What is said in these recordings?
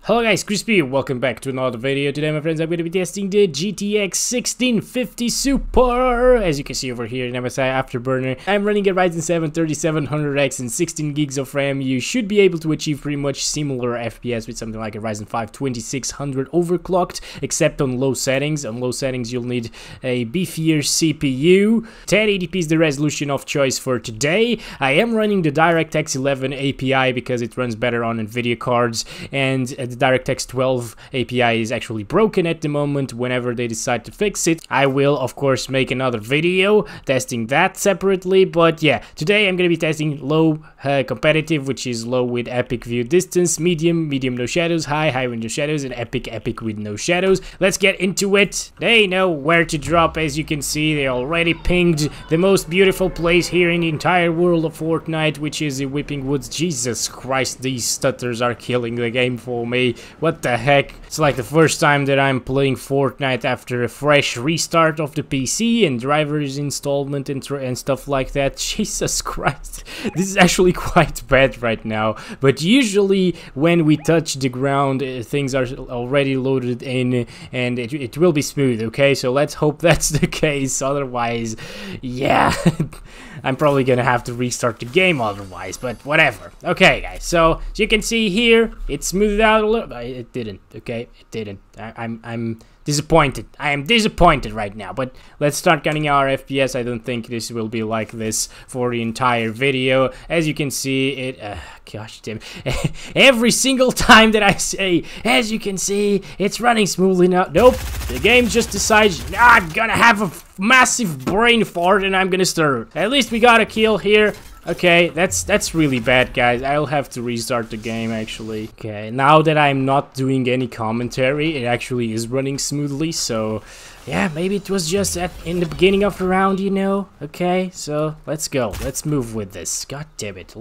Hello guys, Crispy, welcome back to another video. Today my friends, I'm going to be testing the GTX 1650 Super. As you can see over here in MSI Afterburner, I'm running a Ryzen 7 3700X and 16 gigs of RAM. You should be able to achieve pretty much similar FPS with something like a Ryzen 5 2600 overclocked, except on low settings. On low settings you'll need a beefier CPU. 1080p is the resolution of choice for today. I am running the DirectX 11 API because it runs better on Nvidia cards, and the DirectX 12 API is actually broken at the moment. Whenever they decide to fix it, I will of course make another video testing that separately. But yeah, today I'm going to be testing low competitive, which is low with epic view distance, medium no shadows, high with no shadows, and epic with no shadows. Let's get into it. They know where to drop. As you can see, they already pinged the most beautiful place here in the entire world of Fortnite, which is the Whipping Woods. Jesus Christ, these stutters are killing the game for me. What the heck? It's like the first time that I'm playing Fortnite after a fresh restart of the PC and drivers installment and stuff like that. Jesus Christ, this is actually quite bad right now. But usually when we touch the ground, things are already loaded in and it will be smooth, okay? So let's hope that's the case. Otherwise, yeah, I'm probably gonna have to restart the game otherwise, but whatever. Okay guys, so as you can see here, it smoothed out a little. It didn't, okay? It didn't. I'm disappointed. I am disappointed right now, but let's start counting our FPS. I don't think this will be like this for the entire video. As you can see, it gosh damn it. Every single time that I say, as you can see, it's running smoothly now. Nope, the game just decides, I'm gonna have a massive brain fart and I'm gonna stir. At least we got a kill here. Okay, that's really bad, guys. I'll have to restart the game, actually. Okay, now that I'm not doing any commentary, it actually is running smoothly, so yeah, maybe it was just in the beginning of the round, you know? Okay, so let's go. Let's move with this. God damn it,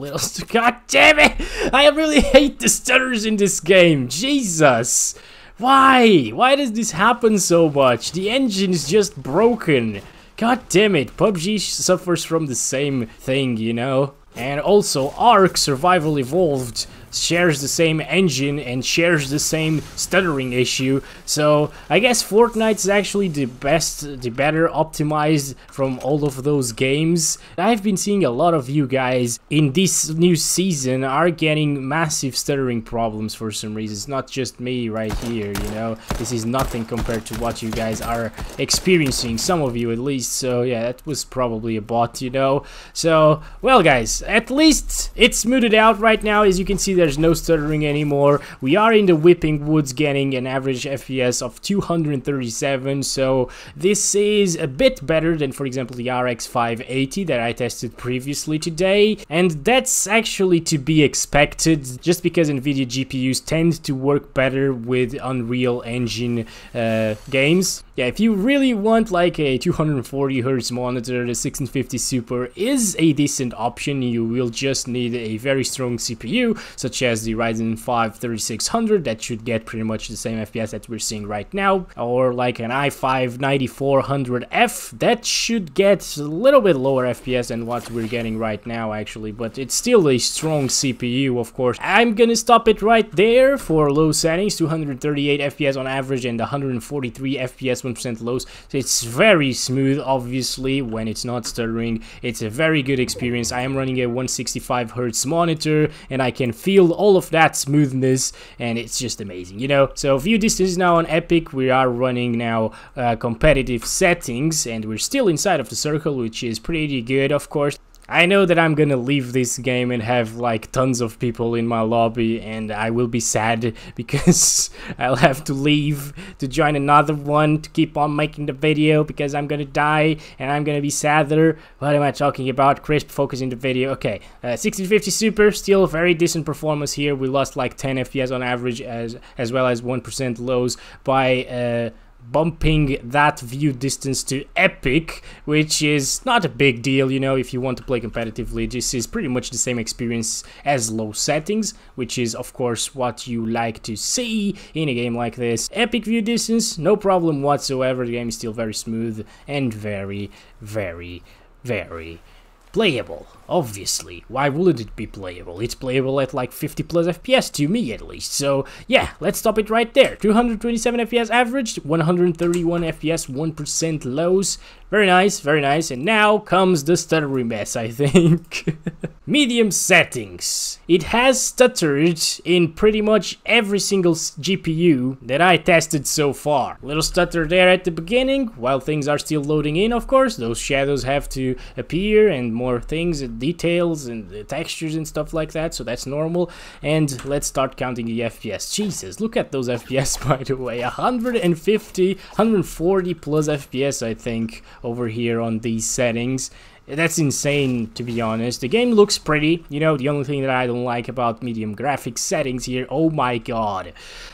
God damn it! I really hate the stutters in this game. Jesus! Why? Why does this happen so much? The engine is just broken. God damn it, PUBG suffers from the same thing, you know? And also, Ark Survival Evolved shares the same engine and shares the same stuttering issue. So I guess Fortnite is actually the better optimized from all of those games. I've been seeing a lot of you guys in this new season are getting massive stuttering problems for some reason. It's not just me right here, you know. This is nothing compared to what you guys are experiencing, some of you at least. So yeah, that was probably a bot, you know. So, well guys, at least it's smoothed out right now. As you can see, there's no stuttering anymore. We are in the Whipping Woods, getting an average FPS of 237, so this is a bit better than, for example, the RX 580 that I tested previously today, and that's actually to be expected just because Nvidia GPUs tend to work better with Unreal Engine games. Yeah, if you really want like a 240Hz monitor, the 1650 Super is a decent option. You will just need a very strong CPU, such as the Ryzen 5 3600, that should get pretty much the same FPS that we're seeing right now, or like an i5 9400F, that should get a little bit lower FPS than what we're getting right now actually, but it's still a strong CPU, of course. I'm gonna stop it right there for low settings, 238 FPS on average and 143 FPS 1% lows. So it's very smooth, obviously, when it's not stuttering. It's a very good experience. I am running a 165Hz monitor and I can feel all of that smoothness, and it's just amazing, you know. So view distance is now on epic. We are running now competitive settings, and we're still inside of the circle, which is pretty good, of course. I know that I'm gonna leave this game and have like tons of people in my lobby, and I will be sad because I'll have to leave to join another one to keep on making the video because I'm gonna die and I'm gonna be sadder. What am I talking about? Crisp, focus in the video. Okay, 1650 Super, still very decent performance here. We lost like 10 FPS on average as well as 1% lows by bumping that view distance to epic, which is not a big deal, you know. If you want to play competitively, this is pretty much the same experience as low settings, which is of course what you like to see in a game like this. Epic view distance, no problem whatsoever. The game is still very smooth and very playable. Obviously, why wouldn't it be playable? It's playable at like 50 plus FPS to me at least. So yeah, let's stop it right there. 227 FPS average, 131 FPS, 1% lows. Very nice, very nice. And now comes the stuttery mess, I think. Medium settings. It has stuttered in pretty much every single GPU that I tested so far. Little stutter there at the beginning, while things are still loading in, of course. Those shadows have to appear and more things and details and the textures and stuff like that, so that's normal. And let's start counting the FPS. Jesus, look at those FPS, by the way. 150, 140 plus FPS, I think, over here on these settings. That's insane, to be honest. The game looks pretty. You know, the only thing that I don't like about medium graphics settings here, oh my god,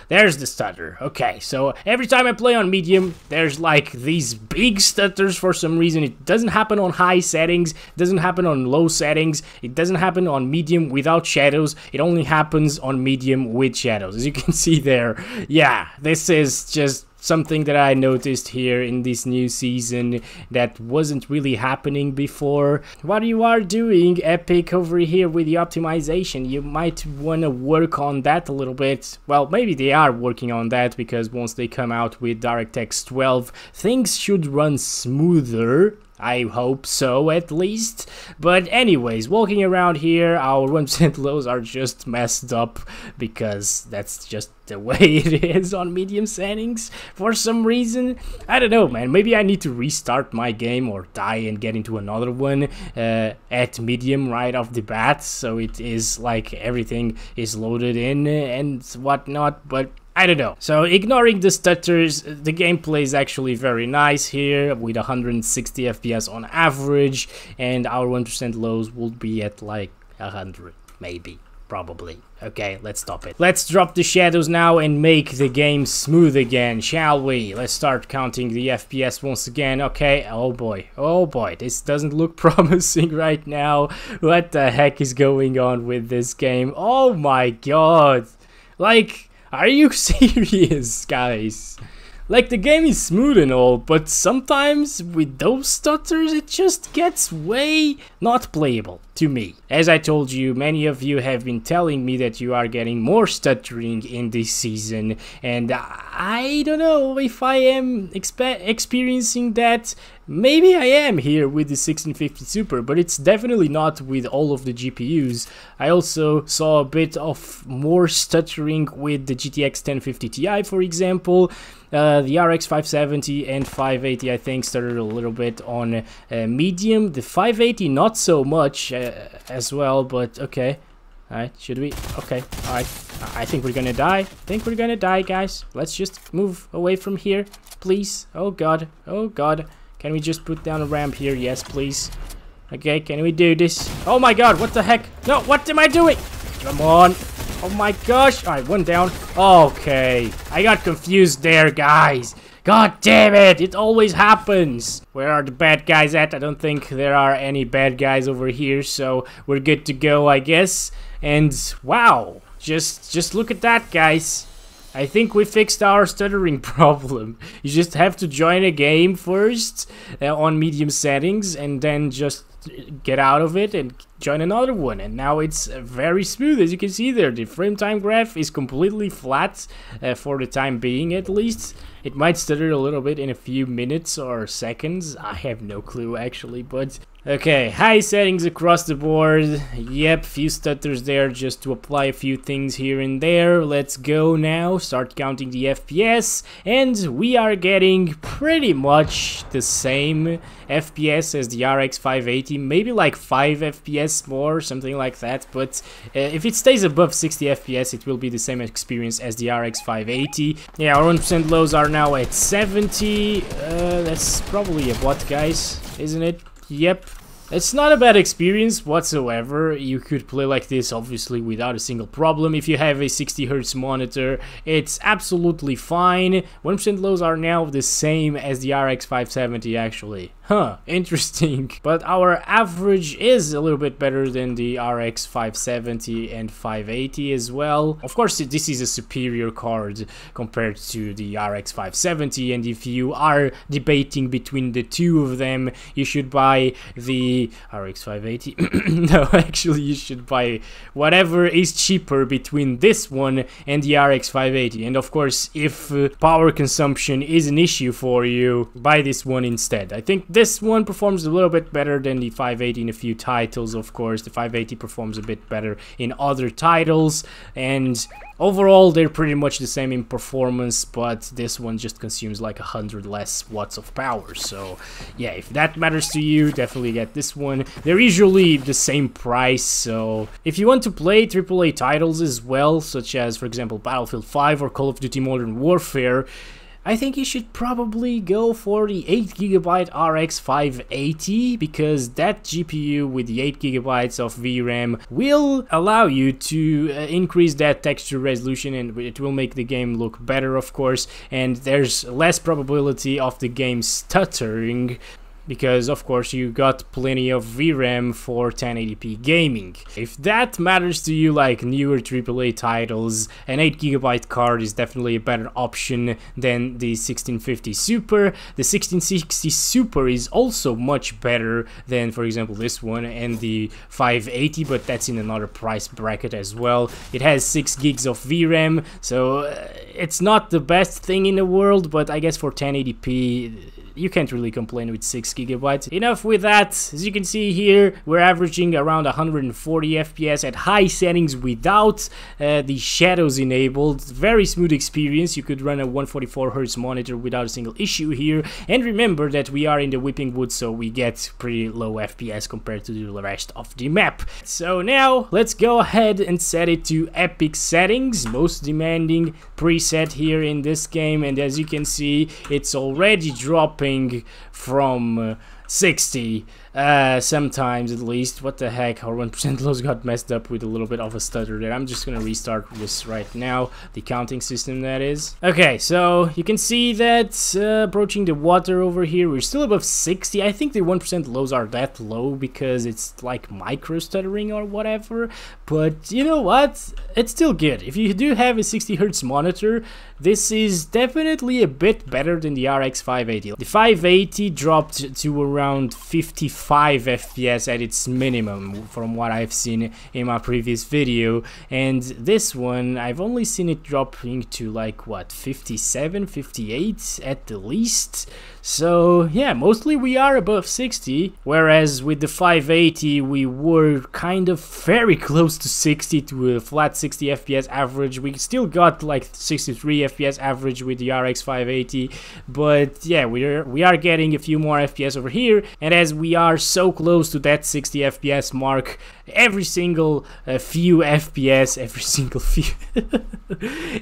there's the stutter. Okay, so every time I play on medium, there's like these big stutters for some reason. It doesn't happen on high settings, it doesn't happen on low settings, it doesn't happen on medium without shadows, it only happens on medium with shadows, as you can see there. Yeah, this is just something that I noticed here in this new season that wasn't really happening before. What you are doing, Epic, over here with the optimization, you might want to work on that a little bit. Well, maybe they are working on that, because once they come out with DirectX 12, things should run smoother. I hope so, at least. But anyways, walking around here, our 1% lows are just messed up, because that's just the way it is on medium settings for some reason. I don't know, man. Maybe I need to restart my game or die and get into another one at medium right off the bat, so it is like everything is loaded in and whatnot, but I don't know. So ignoring the stutters, the gameplay is actually very nice here with 160 FPS on average, and our 1% lows will be at like 100, maybe, probably. Okay, let's stop it. Let's drop the shadows now and make the game smooth again, shall we? Let's start counting the FPS once again. Okay, oh boy, this doesn't look promising right now. What the heck is going on with this game? Oh my god, like, are you serious, guys? Like, the game is smooth and all, but sometimes with those stutters it just gets way not playable to me. As I told you, many of you have been telling me that you are getting more stuttering in this season, and I don't know if I am experiencing that. Maybe I am here with the 1650 Super, but it's definitely not with all of the GPUs. I also saw a bit of more stuttering with the GTX 1050 Ti, for example. The RX 570 and 580 I think stuttered a little bit on medium. The 580 not so much as well, but okay. Alright, should we? Okay, alright. I think we're gonna die. Guys. Let's just move away from here, please. Oh god, oh god. Can we just put down a ramp here? Yes, please. Okay, can we do this? Oh my god, what the heck? No, what am I doing? Come on. Oh my gosh. Alright, one down. Okay. I got confused there, guys. God damn it. It always happens. Where are the bad guys at? I don't think there are any bad guys over here, so we're good to go, I guess. And wow. Just look at that, guys. I think we fixed our stuttering problem. You just have to join a game first on medium settings and then just get out of it and join another one, and now it's very smooth. As you can see there, the frame time graph is completely flat for the time being, at least. It might stutter a little bit in a few minutes or seconds, I have no clue actually, but okay, high settings across the board. Yep, few stutters there just to apply a few things here and there. Let's go now, start counting the FPS, and we are getting pretty much the same FPS as the RX 580, maybe like 5 FPS more, something like that, but if it stays above 60 FPS it will be the same experience as the RX 580. Yeah, our 1% lows are now at 70. That's probably a bot, guys, isn't it? Yep. It's not a bad experience whatsoever. You could play like this obviously without a single problem. If you have a 60Hz monitor, it's absolutely fine. 1% lows are now the same as the RX 570 actually. Huh, interesting. But our average is a little bit better than the RX 570 and 580 as well. Of course, this is a superior card compared to the RX 570, and if you are debating between the two of them, you should buy the RX 580. No, actually, you should buy whatever is cheaper between this one and the RX 580. And of course, if power consumption is an issue for you, buy this one instead. I think this one performs a little bit better than the 580 in a few titles. Of course, the 580 performs a bit better in other titles, and overall they're pretty much the same in performance, but this one just consumes like 100 less watts of power. So yeah, if that matters to you, definitely get this one. They're usually the same price, so if you want to play AAA titles as well, such as for example Battlefield 5 or Call of Duty Modern Warfare, I think you should probably go for the 8GB RX 580, because that GPU with the 8GB of VRAM will allow you to increase that texture resolution, and it will make the game look better, of course, and there's less probability of the game stuttering, because of course you got plenty of VRAM for 1080p gaming. If that matters to you, like newer AAA titles, an 8GB card is definitely a better option than the 1650 Super. The 1660 Super is also much better than, for example, this one and the 580, but that's in another price bracket as well. It has 6 gigs of VRAM, so it's not the best thing in the world, but I guess for 1080p you can't really complain with 6GB. Enough with that. As you can see here, we're averaging around 140 FPS at high settings without the shadows enabled. Very smooth experience. You could run a 144Hz monitor without a single issue here. And remember that we are in the Whipping Wood, so we get pretty low FPS compared to the rest of the map. So now let's go ahead and set it to epic settings, most demanding preset here in this game, and as you can see, it's already dropping from 60 sometimes at least. What the heck, our 1% lows got messed up with a little bit of a stutter there. I'm just gonna restart this right now, the counting system that is. Okay, so you can see that approaching the water over here, we're still above 60. I think the 1% lows are that low because it's like micro stuttering or whatever, but you know what, it's still good. If you do have a 60Hz monitor, this is definitely a bit better than the RX 580. The 580 dropped to around 55 FPS at its minimum from what I've seen in my previous video, and this one I've only seen it dropping to like what, 57, 58 at the least. So yeah, mostly we are above 60, whereas with the 580 we were kind of very close to 60, to a flat 60 FPS average. We still got like 63 FPS average with the RX 580, but yeah, we are getting a few more FPS over here, and as we are so close to that 60 FPS mark, every single few FPS,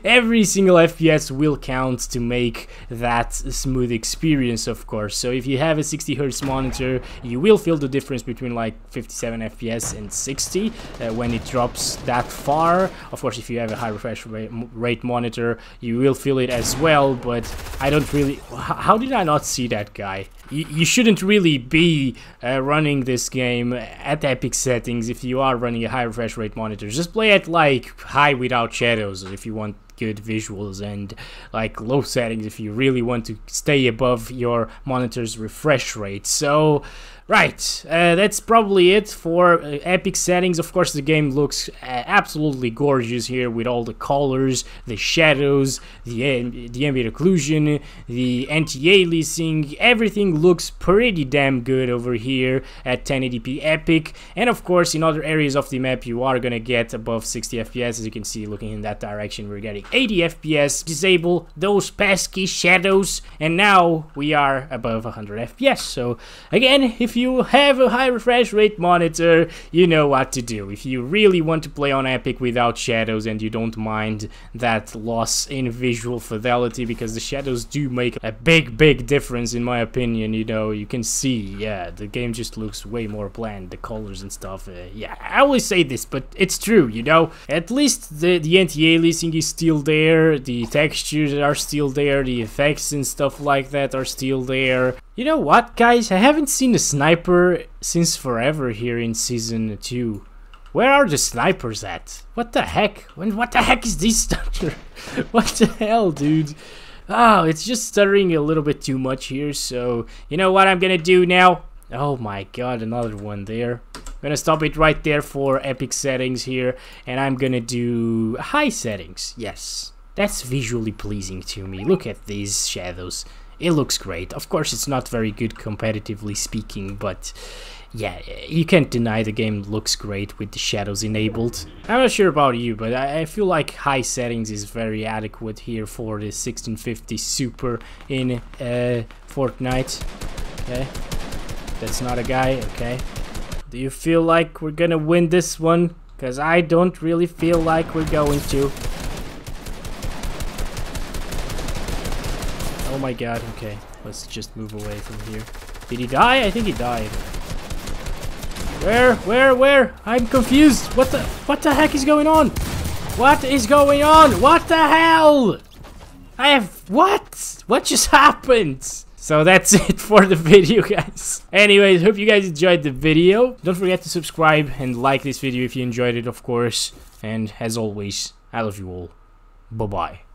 every single FPS will count to make that a smooth experience, of course. So if you have a 60Hz monitor, you will feel the difference between like 57 FPS and 60 when it drops that far. Of course, if you have a high refresh rate monitor, you will feel it as well, but I don't really... How did I not see that guy? You shouldn't really be running this game at epic settings if you are running a high refresh rate monitor. Just play at like high without shadows if you want good visuals, and like low settings if you really want to stay above your monitor's refresh rate. So right, that's probably it for epic settings. Of course, the game looks absolutely gorgeous here with all the colors, the shadows, the ambient occlusion, the anti-aliasing. Everything looks pretty damn good over here at 1080p epic. And of course, in other areas of the map, you are gonna get above 60 FPS. As you can see, looking in that direction, we're getting 80 FPS. Disable those pesky shadows, and now we are above 100 FPS. So again, if you have a high refresh rate monitor, you know what to do. If you really want to play on epic without shadows and you don't mind that loss in visual fidelity, because the shadows do make a big difference in my opinion. You know, you can see, yeah, the game just looks way more bland, the colors and stuff. Yeah, I always say this, but it's true, you know. At least the anti-aliasing is still there, the textures are still there, the effects and stuff like that are still there. You know what, guys? I haven't seen a sniper since forever here in Season 2. Where are the snipers at? What the heck? What the heck is this stutter? What the hell, dude? Oh, it's just stuttering a little bit too much here, so... You know what I'm gonna do now? Oh my god, another one there. I'm gonna stop it right there for epic settings here, and I'm gonna do high settings. Yes, that's visually pleasing to me. Look at these shadows. It looks great. Of course, it's not very good competitively speaking, but yeah, you can't deny the game looks great with the shadows enabled. I'm not sure about you, but I feel like high settings is very adequate here for the 1650 Super in Fortnite. Okay, that's not a guy. Okay, do you feel like we're gonna win this one? Because I don't really feel like we're going to. Oh my god, okay. Let's just move away from here. Did he die? I think he died. Where? I'm confused. What the heck is going on? What is going on? What the hell? What just happened? So that's it for the video, guys. Anyways, hope you guys enjoyed the video. Don't forget to subscribe and like this video if you enjoyed it, of course. And as always, I love you all. Bye-bye.